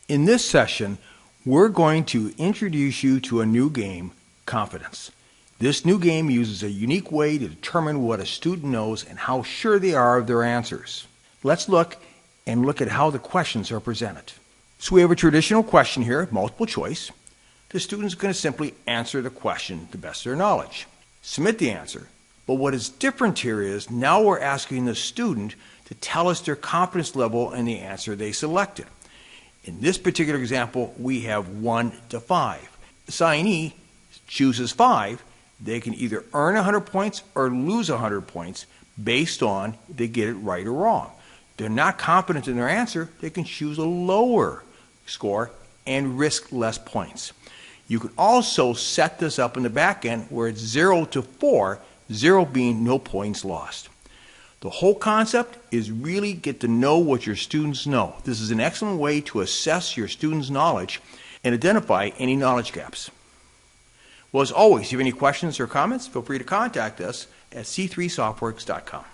In this session, we're going to introduce you to a new game, Confidence. This new game uses a unique way to determine what a student knows and how sure they are of their answers. Let's look at how the questions are presented. So we have a traditional question here, multiple choice. The student's going to simply answer the question to the best of their knowledge. Submit the answer. But what is different here is now we're asking the student to tell us their confidence level in the answer they selected. In this particular example, we have 1 to 5. The assignee chooses 5. They can either earn 100 points or lose 100 points based on if they get it right or wrong. If they're not confident in their answer, they can choose a lower score and risk less points. You can also set this up in the back end where it's 0 to 4, 0 being no points lost. The whole concept is really get to know what your students know. This is an excellent way to assess your students' knowledge and identify any knowledge gaps. Well, as always, if you have any questions or comments, feel free to contact us at c3softworks.com.